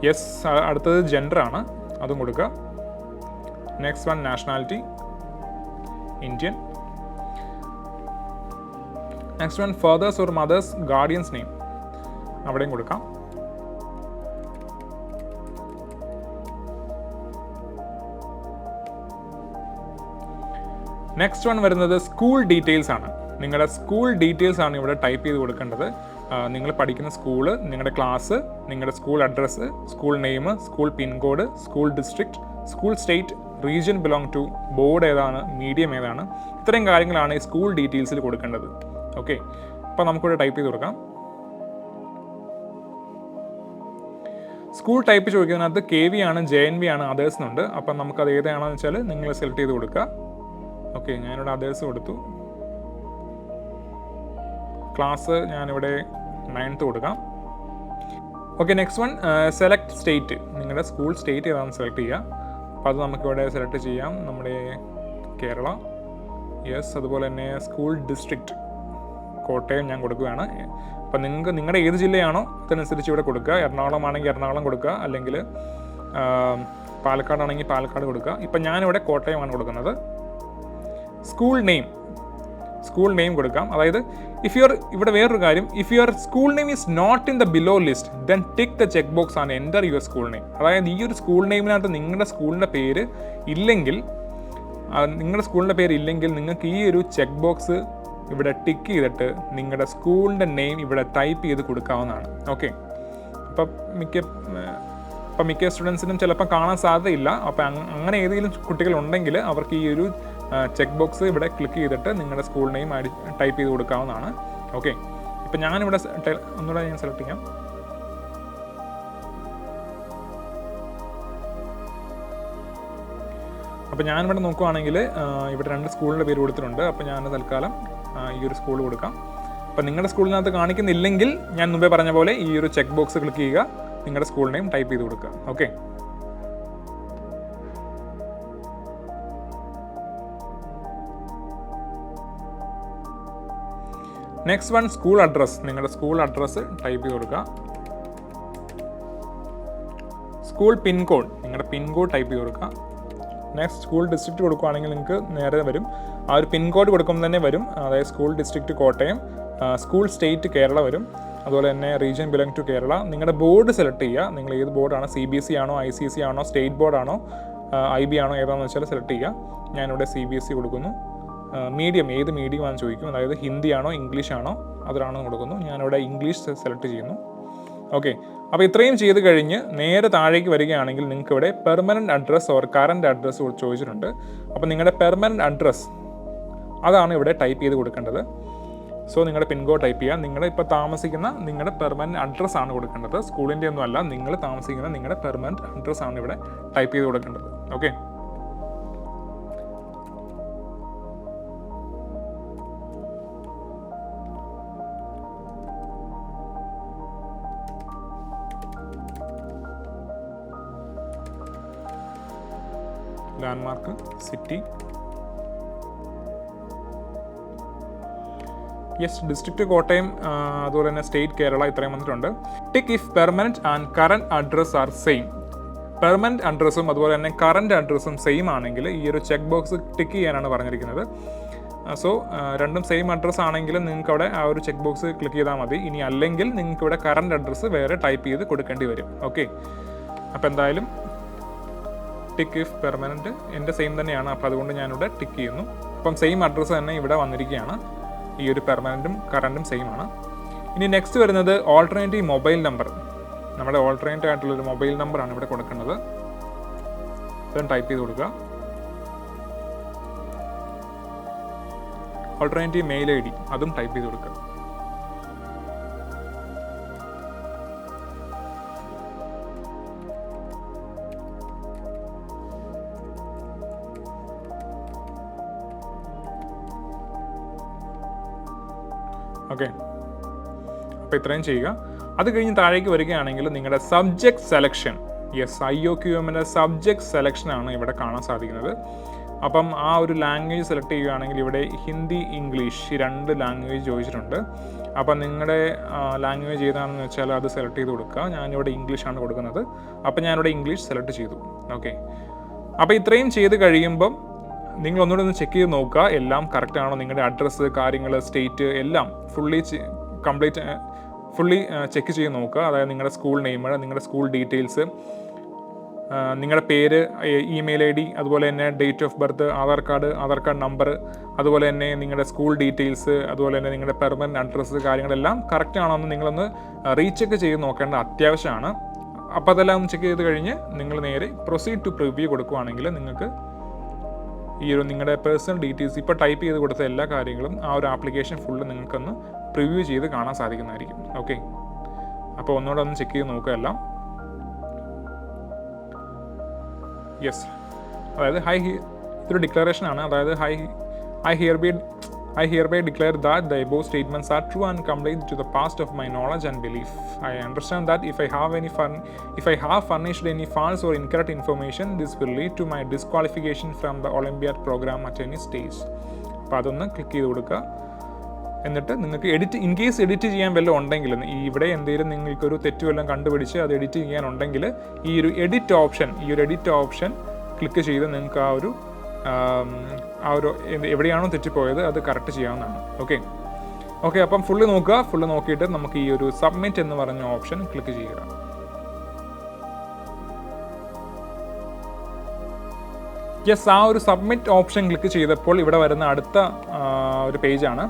യെസ്, അടുത്തത് ജെൻഡറാണ്, അതും കൊടുക്കുക. Next one, nationality Indian. Next one, father's or mother's guardian's name, അവിടെയും കൊടുക്കാം. നെക്സ്റ്റ് വൺ വരുന്നത് സ്കൂൾ ഡീറ്റെയിൽസ് ആണ്. നിങ്ങളുടെ സ്കൂൾ ഡീറ്റെയിൽസ് ആണ് ഇവിടെ ടൈപ്പ് ചെയ്ത് കൊടുക്കേണ്ടത്. നിങ്ങൾ പഠിക്കുന്ന സ്കൂള്, നിങ്ങളുടെ ക്ലാസ്, നിങ്ങളുടെ school address, school name, school pincode, school district, school state, region belong to, board ഏതാണ്, മീഡിയം ഏതാണ്, ഇത്രയും കാര്യങ്ങളാണ് ഈ സ്കൂൾ ഡീറ്റെയിൽസിൽ കൊടുക്കേണ്ടത്. ഓക്കെ, അപ്പോൾ നമുക്കിവിടെ ടൈപ്പ് ചെയ്ത് കൊടുക്കാം. സ്കൂൾ ടൈപ്പ് ചോദിക്കുന്നതിനകത്ത് KV ആണ്, JNV ആണ്, അതേഴ്സ് എന്നുണ്ട്. അപ്പം നമുക്കത് ഏതാണെന്ന് വെച്ചാൽ നിങ്ങൾ സെലക്ട് ചെയ്ത് കൊടുക്കുക. ഓക്കെ, ഞാനിവിടെ അതേഴ്സ് കൊടുത്തു. ക്ലാസ് ഞാനിവിടെ 9th കൊടുക്കാം. Okay, next one, select state. നിങ്ങളുടെ സ്കൂൾ സ്റ്റേറ്റ് ഏതാണെന്ന് സെലക്ട് ചെയ്യുക. അപ്പോൾ അത് നമുക്കിവിടെ സെലക്ട് ചെയ്യാം, നമ്മുടെ കേരള. യെസ്, അതുപോലെ തന്നെ സ്കൂൾ ഡിസ്ട്രിക്റ്റ് കോട്ടയം ഞാൻ കൊടുക്കുകയാണ്. അപ്പോൾ നിങ്ങൾക്ക് നിങ്ങളുടെ ഏത് ജില്ലയാണോ അതനുസരിച്ച് ഇവിടെ കൊടുക്കുക. എറണാകുളം ആണെങ്കിൽ എറണാകുളം കൊടുക്കുക, അല്ലെങ്കിൽ പാലക്കാട് ആണെങ്കിൽ പാലക്കാട് കൊടുക്കുക. ഇപ്പം ഞാനിവിടെ കോട്ടയമാണ് കൊടുക്കുന്നത്. സ്കൂൾ നെയിം കൊടുക്കാം. അതായത് ഇവിടെ വേറൊരു കാര്യം, if your school name is not in the below list then tick the check box and enter your school name. അതായത് ഈ ഒരു സ്കൂൾ നെയിമിനകത്ത് നിങ്ങളുടെ സ്കൂളിൻ്റെ പേര് ഇല്ലെങ്കിൽ, നിങ്ങൾക്ക് ഈ ഒരു ചെക്ക് ബോക്സ് ഇവിടെ ടിക്ക് ചെയ്തിട്ട് നിങ്ങളുടെ സ്കൂളിൻ്റെ നെയിം ഇവിടെ ടൈപ്പ് ചെയ്ത് കൊടുക്കാവുന്നതാണ്. ഓക്കെ, അപ്പം മിക്ക സ്റ്റുഡൻസിനും ചിലപ്പോൾ കാണാൻ സാധ്യതയില്ല. അപ്പം അങ്ങനെ ഏതെങ്കിലും കുട്ടികളുണ്ടെങ്കിൽ അവർക്ക് ഈ ഒരു ചെക്ക് ബോക്സ് ഇവിടെ ക്ലിക്ക് ചെയ്തിട്ട് നിങ്ങളുടെ സ്കൂൾ നെയിം ടൈപ്പ് ചെയ്ത് കൊടുക്കാവുന്നതാണ്. ഓക്കെ, ഇപ്പം ഞാനിവിടെ ഒന്നുകൂടെ ഞാൻ സെലക്ട് ചെയ്യാം. അപ്പോൾ ഞാനിവിടെ നോക്കുകയാണെങ്കിൽ ഇവിടെ 2 സ്കൂളിൻ്റെ പേര് കൊടുത്തിട്ടുണ്ട്. അപ്പോൾ ഞാൻ തൽക്കാലം ഈ ഒരു സ്കൂൾ കൊടുക്കാം. അപ്പോൾ നിങ്ങളുടെ സ്കൂളിനകത്ത് കാണിക്കുന്നില്ലെങ്കിൽ ഞാൻ മുമ്പേ പറഞ്ഞ പോലെ ഈ ഒരു ചെക്ക് ബോക്സ് ക്ലിക്ക് ചെയ്യുക, നിങ്ങളുടെ സ്കൂൾ നെയിം ടൈപ്പ് ചെയ്ത് കൊടുക്കുക. Okay, next one, school address. നിങ്ങളുടെ സ്കൂൾ അഡ്രസ്സ് ടൈപ്പ് ചെയ്ത് കൊടുക്കുക. സ്കൂൾ പിൻകോഡ്, നിങ്ങളുടെ പിൻകോഡ് ടൈപ്പ് ചെയ്ത് കൊടുക്കുക. നെക്സ്റ്റ് സ്കൂൾ ഡിസ്ട്രിക്റ്റ് കൊടുക്കുകയാണെങ്കിൽ നിങ്ങൾക്ക് നേരെ വരും. ആ ഒരു പിൻകോഡ് കൊടുക്കുമ്പോൾ തന്നെ വരും. അതായത് school district Kottayam, school state Kerala വരും. അതുപോലെ തന്നെ റീജിയൻ ബിലോങ് ടു കേരള. നിങ്ങളുടെ ബോർഡ് സെലക്ട് ചെയ്യുക, നിങ്ങൾ ഏത് ബോർഡാണ്, CBSE ആണോ ICC ആണോ സ്റ്റേറ്റ് ബോർഡാണോ IB ആണോ ഏതാണെന്ന് വെച്ചാൽ സെലക്ട് ചെയ്യുക. ഞാനിവിടെ CBSE കൊടുക്കുന്നു. മീഡിയം ഏത് മീഡിയമാണെന്ന് ചോദിക്കും, അതായത് ഹിന്ദി ആണോ ഇംഗ്ലീഷ് ആണോ അതിലാണെന്ന് കൊടുക്കുന്നു. ഞാനിവിടെ ഇംഗ്ലീഷ് സെലക്ട് ചെയ്യുന്നു. ഓക്കെ, അപ്പോൾ ഇത്രയും ചെയ്ത് കഴിഞ്ഞ് നേരെ താഴേക്ക് വരികയാണെങ്കിൽ നിങ്ങൾക്ക് ഇവിടെ permanent address or current address ചോദിച്ചിട്ടുണ്ട്. അപ്പോൾ നിങ്ങളുടെ പെർമനൻറ്റ് അഡ്രസ്സ് അതാണ് ഇവിടെ ടൈപ്പ് ചെയ്ത് കൊടുക്കേണ്ടത്. സോ നിങ്ങളുടെ പിൻകോഡ് ടൈപ്പ് ചെയ്യുക. നിങ്ങൾ ഇപ്പോൾ താമസിക്കുന്ന നിങ്ങളുടെ പെർമനൻറ്റ് അഡ്രസ്സ് ആണ് കൊടുക്കേണ്ടത്. സ്കൂളിൻ്റെ ഒന്നും അല്ല, നിങ്ങൾ താമസിക്കുന്ന നിങ്ങളുടെ പെർമനൻറ്റ് അഡ്രസ്സ് ആണ് ഇവിടെ ടൈപ്പ് ചെയ്ത് കൊടുക്കേണ്ടത്. Okay, landmark, city, yes, district Kottayam, അതുപോലെ തന്നെ സ്റ്റേറ്റ് കേരള, ഇത്രയും വന്നിട്ടുണ്ട്. Tick if permanent and current address are same. Permanent അഡ്രസ്സും അതുപോലെ തന്നെ കറൻറ്റ് അഡ്രസ്സും സെയിം ആണെങ്കിൽ ഈ ഒരു ചെക്ക് ബോക്സ് ടിക്ക് ചെയ്യാനാണ് പറഞ്ഞിരിക്കുന്നത്. സോ രണ്ടും സെയിം അഡ്രസ്സ് ആണെങ്കിൽ നിങ്ങൾക്ക് അവിടെ ആ ഒരു ചെക്ക് ബോക്സ് ക്ലിക്ക് ചെയ്താൽ മതി. ഇനി അല്ലെങ്കിൽ നിങ്ങൾക്ക് ഇവിടെ കറൻറ്റ് അഡ്രസ്സ് വേറെ ടൈപ്പ് ചെയ്ത് കൊടുക്കേണ്ടി വരും. ഓക്കെ, അപ്പോൾ എന്തായാലും ടിക്ക് ഇഫ് പെർമനൻറ്റ് എൻ്റെ സെയിം തന്നെയാണ്, അപ്പോൾ അതുകൊണ്ട് ഞാനിവിടെ ടിക്ക് ചെയ്യുന്നു. അപ്പം സെയിം അഡ്രസ്സ് തന്നെ ഇവിടെ വന്നിരിക്കുകയാണ്. ഈ ഒരു പെർമനൻറ്റും കറൻറ്റും സെയിം ആണ്. ഇനി നെക്സ്റ്റ് വരുന്നത് ഓൾട്ടർനേറ്റീവ് മൊബൈൽ നമ്പർ. നമ്മുടെ ഓൾട്ടർനേറ്റീവ് ആയിട്ടുള്ളൊരു മൊബൈൽ നമ്പറാണ് ഇവിടെ കൊടുക്കുന്നത്. അതും ടൈപ്പ് ചെയ്ത് കൊടുക്കുക. ഓൾട്ടർനേറ്റീവ് മെയിൽ ID അതും ടൈപ്പ് ചെയ്ത് കൊടുക്കുക. ഓക്കെ, അപ്പോൾ ഇത്രയും ചെയ്യുക. അത് കഴിഞ്ഞ് താഴേക്ക് വരികയാണെങ്കിൽ നിങ്ങളുടെ സബ്ജക്റ്റ് സെലക്ഷൻ, യെസ്, IOQMൻ്റെ സബ്ജക്റ്റ് സെലക്ഷനാണ് ഇവിടെ കാണാൻ സാധിക്കുന്നത്. അപ്പം ആ ഒരു ലാംഗ്വേജ് സെലക്ട് ചെയ്യുകയാണെങ്കിൽ ഇവിടെ ഹിന്ദി, ഇംഗ്ലീഷ് ഈ 2 ലാംഗ്വേജ് ചോദിച്ചിട്ടുണ്ട്. അപ്പം നിങ്ങളുടെ ലാംഗ്വേജ് ഏതാണെന്ന് വെച്ചാൽ അത് സെലക്ട് ചെയ്ത് കൊടുക്കുക. ഞാനിവിടെ ഇംഗ്ലീഷാണ് കൊടുക്കുന്നത്, അപ്പം ഞാനിവിടെ ഇംഗ്ലീഷ് സെലക്ട് ചെയ്തു. ഓക്കെ, അപ്പോൾ ഇത്രയും ചെയ്ത് കഴിയുമ്പം നിങ്ങൾ ഒന്നുകൂടെ ഒന്ന് ചെക്ക് ചെയ്ത് നോക്കുക എല്ലാം കറക്റ്റ് ആണോ. നിങ്ങളുടെ അഡ്രസ്സ്, കാര്യങ്ങൾ, സ്റ്റേറ്റ് എല്ലാം ഫുള്ളി ചെക്ക് ചെയ്ത് നോക്കുക. അതായത് നിങ്ങളുടെ സ്കൂൾ നെയിം, നിങ്ങളുടെ സ്കൂൾ ഡീറ്റെയിൽസ്, നിങ്ങളുടെ പേര്, ഇമെയിൽ ID, അതുപോലെ തന്നെ date of birth, Aadhaar card number, അതുപോലെ തന്നെ നിങ്ങളുടെ സ്കൂൾ ഡീറ്റെയിൽസ്, അതുപോലെ തന്നെ നിങ്ങളുടെ പെർമനൻറ്റ് അഡ്രസ്സ് കാര്യങ്ങളെല്ലാം കറക്റ്റ് ആണോ എന്ന് നിങ്ങളൊന്ന് റീചെക്ക് ചെയ്ത് നോക്കേണ്ട അത്യാവശ്യമാണ്. അപ്പോൾ അതെല്ലാം ഒന്ന് ചെക്ക് ചെയ്ത് കഴിഞ്ഞ് നിങ്ങൾ നേരെ പ്രൊസീഡ് ടു പ്രിവ്യൂ കൊടുക്കുകയാണെങ്കിൽ നിങ്ങൾക്ക് ഈ ഒരു നിങ്ങളുടെ പേഴ്സണൽ ഡീറ്റെയിൽസ് ഇപ്പോൾ ടൈപ്പ് ചെയ്ത് കൊടുത്ത എല്ലാ കാര്യങ്ങളും ആ ഒരു ആപ്ലിക്കേഷൻ ഫുള്ള് നിങ്ങൾക്കൊന്ന് പ്രിവ്യൂ ചെയ്ത് കാണാൻ സാധിക്കുന്നതായിരിക്കും. ഓക്കെ, അപ്പോൾ ഒന്നുകൂടെ ഒന്ന് ചെക്ക് ചെയ്ത് നോക്കുക എല്ലാം. യെസ്, അതായത് ഇതൊരു ഡിക്ലറേഷനാണ്. അതായത് I hereby declare that the above statements are true and complete to the best of my knowledge and belief. I understand that if I have furnished any false or incorrect information, this will lead to my disqualification from the Olympiad program at any stage. അപ്പോൾ അതൊന്ന് click ചെയ്ത് കൊടുക്കുക. എന്നിട്ട് നിങ്ങൾക്ക് in case edit ചെയ്യാൻ വല്ലതും ഉണ്ടെങ്കിൽ, ഇവിടെ എന്തെങ്കിലും നിങ്ങൾക്കൊരു തെറ്റ് വല്ലതും കണ്ടുപിടിച്ച് അത് എഡിറ്റ് ചെയ്യാനുണ്ടെങ്കിൽ ഈ ഒരു എഡിറ്റ് ഓപ്ഷൻ ക്ലിക്ക് ചെയ്ത് നിങ്ങൾക്ക് ആ ഒരു എവിടെയാണോ തെറ്റിപ്പോയത് അത് കറക്റ്റ് ചെയ്യാവുന്നതാണ്. ഓക്കെ, അപ്പം ഫുള്ള് നോക്കിയിട്ട് നമുക്ക് ഈ ഒരു സബ്മിറ്റ് എന്ന് പറഞ്ഞ ഓപ്ഷൻ ക്ലിക്ക് ചെയ്യുക. യെസ്, ആ ഒരു സബ്മിറ്റ് ഓപ്ഷൻ ക്ലിക്ക് ചെയ്തപ്പോൾ ഇവിടെ വരുന്ന അടുത്ത ഒരു പേജാണ്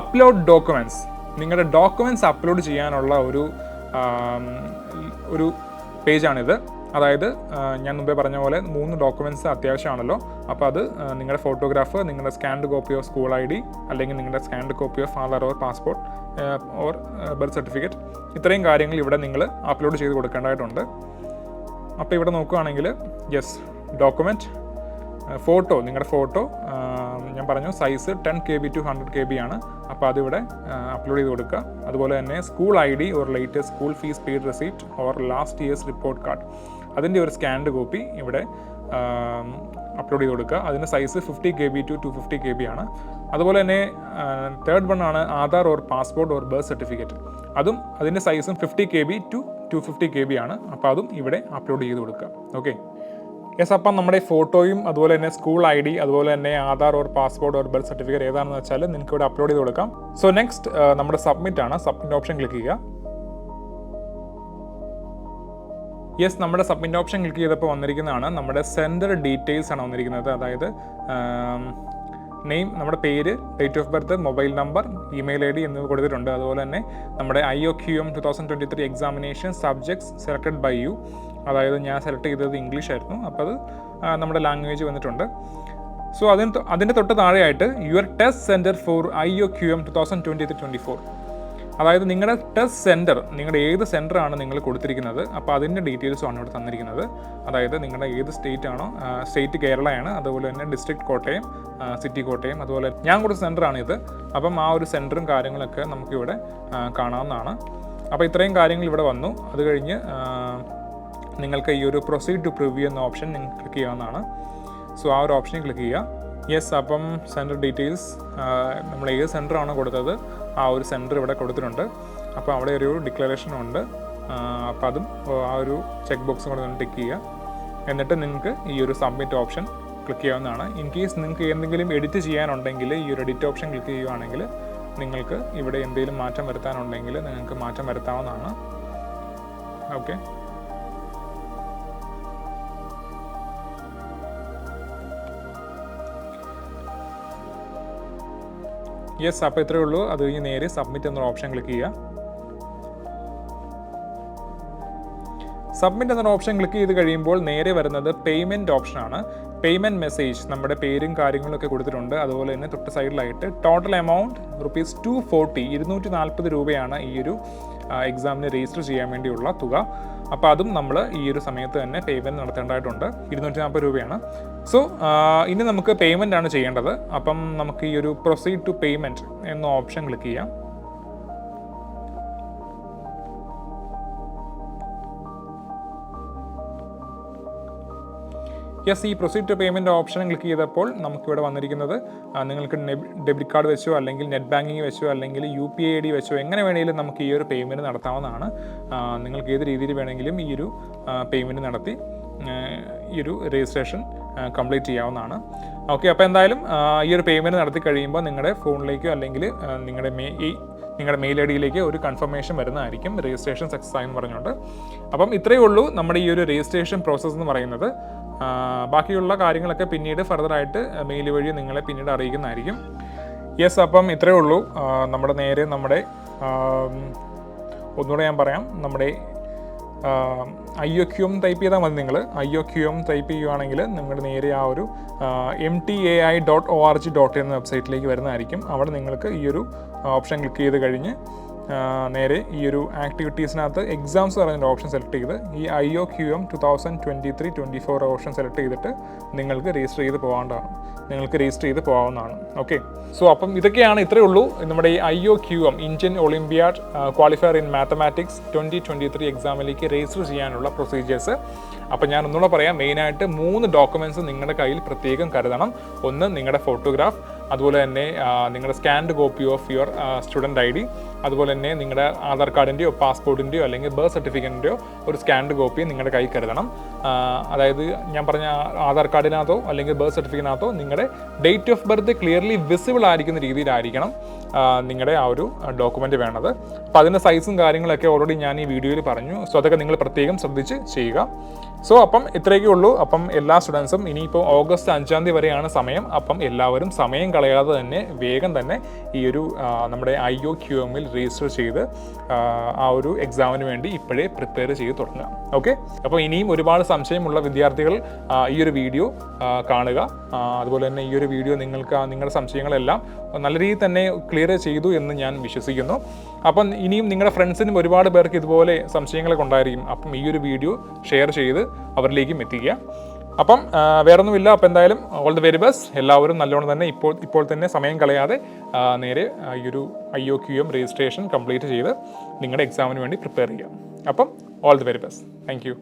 അപ്ലോഡ് ഡോക്യുമെൻറ്റ്സ്. നിങ്ങളുടെ ഡോക്യുമെൻറ്റ്സ് അപ്ലോഡ് ചെയ്യാനുള്ള ഒരു പേജാണിത്. അതായത് ഞാൻ മുമ്പേ പറഞ്ഞ പോലെ 3 ഡോക്യുമെൻറ്റ്സ് അത്യാവശ്യമാണല്ലോ. അപ്പോൾ അത് നിങ്ങളുടെ ഫോട്ടോഗ്രാഫ്, നിങ്ങളുടെ scanned copy of school ID, അല്ലെങ്കിൽ നിങ്ങളുടെ scanned copy of Aadhaar or passport or birth certificate, ഇത്രയും കാര്യങ്ങൾ ഇവിടെ നിങ്ങൾ അപ്ലോഡ് ചെയ്ത് കൊടുക്കേണ്ടതായിട്ടുണ്ട്. അപ്പോൾ ഇവിടെ നോക്കുകയാണെങ്കിൽ യെസ്, ഡോക്യുമെൻറ്റ്, ഫോട്ടോ, നിങ്ങളുടെ ഫോട്ടോ ഞാൻ പറഞ്ഞു സൈസ് 10 KB to 100 KB ആണ്. അപ്പോൾ അതിവിടെ അപ്ലോഡ് ചെയ്ത് കൊടുക്കുക. അതുപോലെ തന്നെ school ID or latest school fees paid receipt or last year's report card, അതിൻ്റെ ഒരു സ്കാൻഡ് കോപ്പി ഇവിടെ അപ്ലോഡ് ചെയ്ത് കൊടുക്കുക. അതിൻ്റെ സൈസ് 50 KB to 250 KB ആണ്. അതുപോലെ തന്നെ തേർഡ് വൺ ആണ് Aadhaar or passport or birth certificate. അതിൻ്റെ സൈസും 50 KB to 250 KB ആണ്. അപ്പോൾ അതും ഇവിടെ അപ്ലോഡ് ചെയ്ത് കൊടുക്കുക. ഓക്കെ, യെസ്, അപ്പം നമ്മുടെ ഫോട്ടോയും അതുപോലെ തന്നെ സ്കൂൾ ID അതുപോലെ തന്നെ Aadhaar or passport or birth certificate ഏതാണെന്ന് വെച്ചാൽ നിങ്ങൾക്ക് ഇവിടെ അപ്ലോഡ് ചെയ്ത് കൊടുക്കാം. സോ നെക്സ്റ്റ് നമ്മുടെ സബ്മിറ്റ് ആണ്. സബ്മിറ്റ് ഓപ്ഷൻ ക്ലിക്ക് ചെയ്യുക. യെസ്, നമ്മുടെ സബ്മിറ്റ് ഓപ്ഷൻ ക്ലിക്ക് ചെയ്തപ്പോൾ വന്നിരിക്കുന്നതാണ് നമ്മുടെ സെൻഡർ ഡീറ്റെയിൽസ് ആണ് വന്നിരിക്കുന്നത്. അതായത് നെയിം, നമ്മുടെ പേര്, date of birth, mobile number, email ID എന്നിവ കൊടുത്തിട്ടുണ്ട്. അതുപോലെ തന്നെ നമ്മുടെ IOQM 2023 examination subjects selected by you, അതായത് ഞാൻ സെലക്ട് ചെയ്തത് ഇംഗ്ലീഷ് ആയിരുന്നു, അപ്പോൾ അത് നമ്മുടെ ലാംഗ്വേജ് വന്നിട്ടുണ്ട്. സോ അതിൻ്റെ തൊട്ട് താഴെയായിട്ട് your test centre for IOQM 2023-24, അതായത് നിങ്ങളുടെ ടെസ്റ്റ് സെൻറ്റർ, നിങ്ങളുടെ ഏത് സെൻറ്ററാണ് നിങ്ങൾ കൊടുത്തിരിക്കുന്നത്, അപ്പോൾ അതിൻ്റെ ഡീറ്റെയിൽസുമാണ് ഇവിടെ തന്നിരിക്കുന്നത്. അതായത് നിങ്ങളുടെ ഏത് സ്റ്റേറ്റ് ആണോ, സ്റ്റേറ്റ് കേരളയാണ്, അതുപോലെ തന്നെ ഡിസ്ട്രിക്ട് കോട്ടയം, സിറ്റി കോട്ടയം, അതുപോലെ ഞാൻ കൊടുത്ത സെൻറ്ററാണിത്. അപ്പം ആ ഒരു സെൻറ്ററും കാര്യങ്ങളൊക്കെ നമുക്കിവിടെ കാണാവുന്നതാണ്. അപ്പോൾ ഇത്രയും കാര്യങ്ങൾ ഇവിടെ വന്നു. അത് കഴിഞ്ഞ് നിങ്ങൾക്ക് ഈ ഒരു പ്രൊസീഡ് ടു പ്രിവ്യൂ എന്ന ഓപ്ഷൻ നിങ്ങൾക്ക് ക്ലിക്ക് ചെയ്യാവുന്നതാണ്. സോ ആ ഒരു ഓപ്ഷനിൽ ക്ലിക്ക് ചെയ്യുക. യെസ്, അപ്പം സെൻറ്റർ ഡീറ്റെയിൽസ്, നമ്മൾ ഏത് സെൻറ്ററാണോ കൊടുത്തത് ആ ഒരു സെൻറ്റർ ഇവിടെ കൊടുത്തിട്ടുണ്ട്. അപ്പോൾ അവിടെ ഒരു ഡിക്ലറേഷൻ ഉണ്ട്. അപ്പോൾ അതും ആ ഒരു ചെക്ക് ബോക്സും കൂടെ ഒന്ന് ടിക്ക് ചെയ്യുക. എന്നിട്ട് നിങ്ങൾക്ക് ഈ ഒരു സബ്മിറ്റ് ഓപ്ഷൻ ക്ലിക്ക് ചെയ്യാവുന്നതാണ്. ഇൻ കേസ് നിങ്ങൾക്ക് എന്തെങ്കിലും എഡിറ്റ് ചെയ്യാനുണ്ടെങ്കിൽ ഈ ഒരു എഡിറ്റ് ഓപ്ഷൻ ക്ലിക്ക് ചെയ്യുകയാണെങ്കിൽ നിങ്ങൾക്ക് ഇവിടെ എന്തെങ്കിലും മാറ്റം വരുത്താനുണ്ടെങ്കിൽ നിങ്ങൾക്ക് മാറ്റം വരുത്താവുന്നതാണ്. ഓക്കെ, യെസ്, അപ്പോൾ ഇത്രയേ ഉള്ളൂ. അത് കഴിഞ്ഞ് നേരെ സബ്മിറ്റ് എന്നൊരു ഓപ്ഷൻ ക്ലിക്ക് ചെയ്യുക. സബ്മിറ്റ് എന്നൊരു ഓപ്ഷൻ ക്ലിക്ക് ചെയ്ത് കഴിയുമ്പോൾ നേരെ വരുന്നത് പേയ്മെൻറ്റ് ഓപ്ഷനാണ്. പേയ്മെൻറ്റ് മെസ്സേജ്, നമ്മുടെ പേരും കാര്യങ്ങളൊക്കെ കൊടുത്തിട്ടുണ്ട്. അതുപോലെ തന്നെ തൊട്ട് സൈഡിലായിട്ട് ടോട്ടൽ എമൗണ്ട് ₹240, 240 രൂപയാണ് ഈ ഒരു എക്സാമിന് രജിസ്റ്റർ ചെയ്യാൻ വേണ്ടിയുള്ള തുക. അപ്പോൾ അതും നമ്മൾ ഈ ഒരു സമയത്ത് തന്നെ പേയ്മെൻറ്റ് നടത്തേണ്ടതായിട്ടുണ്ട്. 240 രൂപയാണ്. സോ ഇനി നമുക്ക് പേയ്മെൻ്റ് ആണ് ചെയ്യേണ്ടത്. അപ്പം നമുക്ക് ഈ ഒരു പ്രൊസീഡ് ടു പേയ്മെൻറ്റ് എന്ന ഓപ്ഷൻ ക്ലിക്ക് ചെയ്യാം. യെസ്, ഈ proceed to payment option click ചെയ്തപ്പോൾ നമുക്കിവിടെ വന്നിരിക്കുന്നത് നിങ്ങൾക്ക് ഡെബിറ്റ് കാർഡ് വെച്ചോ അല്ലെങ്കിൽ നെറ്റ് ബാങ്കിങ് വെച്ചോ അല്ലെങ്കിൽ UPI ID വെച്ചോ എങ്ങനെ വേണമെങ്കിലും നമുക്ക് ഈ ഒരു പേയ്മെൻറ്റ് നടത്താവുന്നതാണ്. നിങ്ങൾക്ക് ഏത് രീതിയിൽ വേണമെങ്കിലും ഈ ഒരു പേയ്മെൻറ്റ് നടത്തി ഈ ഒരു രജിസ്ട്രേഷൻ കംപ്ലീറ്റ് ചെയ്യാവുന്നതാണ്. ഓക്കെ, അപ്പോൾ എന്തായാലും ഈ ഒരു പേയ്മെൻറ്റ് നടത്തി കഴിയുമ്പോൾ നിങ്ങളുടെ ഫോണിലേക്കോ അല്ലെങ്കിൽ നിങ്ങളുടെ മെയിൽ IDയിലേക്ക് ഒരു കൺഫർമേഷൻ വരുന്നതായിരിക്കും, രജിസ്ട്രേഷൻ സക്സസ് ആയെന്ന് പറഞ്ഞുകൊണ്ട്. അപ്പം ഇത്രയേ ഉള്ളൂ നമ്മുടെ ഈ ഒരു രജിസ്ട്രേഷൻ പ്രോസസ്സ് എന്ന് പറയുന്നത്. ബാക്കിയുള്ള കാര്യങ്ങളൊക്കെ പിന്നീട് ഫർദറായിട്ട് മെയിൽ വഴി നിങ്ങളെ പിന്നീട് അറിയിക്കുന്നതായിരിക്കും. യെസ്, അപ്പം ഇത്രയേ ഉള്ളൂ. നമ്മുടെ ഒന്നുകൂടെ ഞാൻ പറയാം, നമ്മുടെ IOQM ടൈപ്പ് ചെയ്താൽ മതി. നിങ്ങൾ IOQM ടൈപ്പ് ചെയ്യുകയാണെങ്കിൽ നിങ്ങളുടെ നേരെ ആ ഒരു mtai.org.in എന്ന വെബ്സൈറ്റിലേക്ക് വരുന്നതായിരിക്കും. അവിടെ നിങ്ങൾക്ക് ഈ ഒരു ഓപ്ഷൻ ക്ലിക്ക് ചെയ്ത് കഴിഞ്ഞ് നേരെ ഈ ഒരു ആക്ടിവിറ്റീസിനകത്ത് എക്സാംസ് പറയുന്ന ഓപ്ഷൻ സെലക്ട് ചെയ്ത് ഈ IOQM 2023-24 ഓപ്ഷൻ സെലക്ട് ചെയ്തിട്ട് നിങ്ങൾക്ക് രജിസ്റ്റർ ചെയ്ത് പോകാവുന്നതാണ്. ഓക്കെ, സോ അപ്പം ഇത്രയേ ഉള്ളൂ നമ്മുടെ ഈ IOQM Indian Olympiad Qualifier in Mathematics 2023 എക്സാമിലേക്ക് രജിസ്റ്റർ ചെയ്യാനുള്ള പ്രൊസീജിയേഴ്സ്. അപ്പം ഞാൻ ഒന്നുകൂടെ പറയാം. മെയിനായിട്ട് 3 ഡോക്യുമെൻറ്റ്സ് നിങ്ങളുടെ കയ്യിൽ പ്രത്യേകം കരുതണം. ഒന്ന്, നിങ്ങളുടെ ഫോട്ടോഗ്രാഫ്, അതുപോലെ തന്നെ നിങ്ങളുടെ scanned copy of your student ID, അതുപോലെ തന്നെ നിങ്ങളുടെ ആധാർ കാർഡിൻ്റെയോ പാസ്പോർട്ടിൻ്റെയോ അല്ലെങ്കിൽ ബർത്ത് സർട്ടിഫിക്കറ്റിൻ്റെയോ ഒരു സ്കാൻഡ് കോപ്പി നിങ്ങളുടെ കയ്യിൽ കരുതണം. അതായത് ഞാൻ പറഞ്ഞ ആധാർ കാർഡിനകത്തോ അല്ലെങ്കിൽ ബർത്ത് സർട്ടിഫിക്കറ്റിനകത്തോ നിങ്ങളുടെ date of birth clearly visible ആയിരിക്കുന്ന രീതിയിലായിരിക്കണം നിങ്ങളുടെ ആ ഒരു ഡോക്യുമെൻ്റ് വേണ്ടത്. അപ്പോൾ അതിൻ്റെ സൈസും കാര്യങ്ങളൊക്കെ ഓൾറെഡി ഞാൻ ഈ വീഡിയോയിൽ പറഞ്ഞു. സോ അതൊക്കെ നിങ്ങൾ പ്രത്യേകം ശ്രദ്ധിച്ച് ചെയ്യുക. സോ അപ്പം ഇത്രയൊക്കെ ഉള്ളൂ. അപ്പം എല്ലാ സ്റ്റുഡൻസും ഇനിയിപ്പോൾ ഓഗസ്റ്റ് 5 വരെയാണ് സമയം. അപ്പം എല്ലാവരും സമയം കളയാതെ തന്നെ വേഗം തന്നെ ഈ ഒരു നമ്മുടെ IOQMൽ രജിസ്റ്റർ ചെയ്ത് ആ ഒരു എക്സാമിന് വേണ്ടി ഇപ്പോഴേ പ്രിപ്പയർ ചെയ്ത് തുടങ്ങുക. ഓക്കെ, അപ്പോൾ ഇനിയും ഒരുപാട് സംശയമുള്ള വിദ്യാർത്ഥികൾ ഈ ഒരു വീഡിയോ കാണുക. അതുപോലെ തന്നെ ഈ ഒരു വീഡിയോ നിങ്ങൾക്ക് നിങ്ങളുടെ സംശയങ്ങളെല്ലാം നല്ല രീതിയിൽ തന്നെ ക്ലിയർ ചെയ്തു എന്ന് ഞാൻ വിശ്വസിക്കുന്നു. അപ്പം ഇനിയും നിങ്ങളുടെ ഫ്രണ്ട്സിനും ഒരുപാട് പേർക്ക് ഇതുപോലെ സംശയങ്ങളൊക്കെ ഉണ്ടായിരിക്കും. അപ്പം ഈ ഒരു വീഡിയോ ഷെയർ ചെയ്ത് അവരിലേക്കും എത്തിക്കുക. അപ്പം വേറൊന്നുമില്ല. അപ്പോൾ എന്തായാലും ഓൾ ദി വെരി ബെസ്റ്റ്. എല്ലാവരും നല്ലോണം തന്നെ ഇപ്പോൾ തന്നെ സമയം കളയാതെ നേരെ ഈ ഒരു IOQM രജിസ്ട്രേഷൻ കംപ്ലീറ്റ് ചെയ്ത് നിങ്ങളുടെ എക്സാമിന് വേണ്ടി പ്രിപ്പയർ ചെയ്യുക. അപ്പം all the very best. Thank you.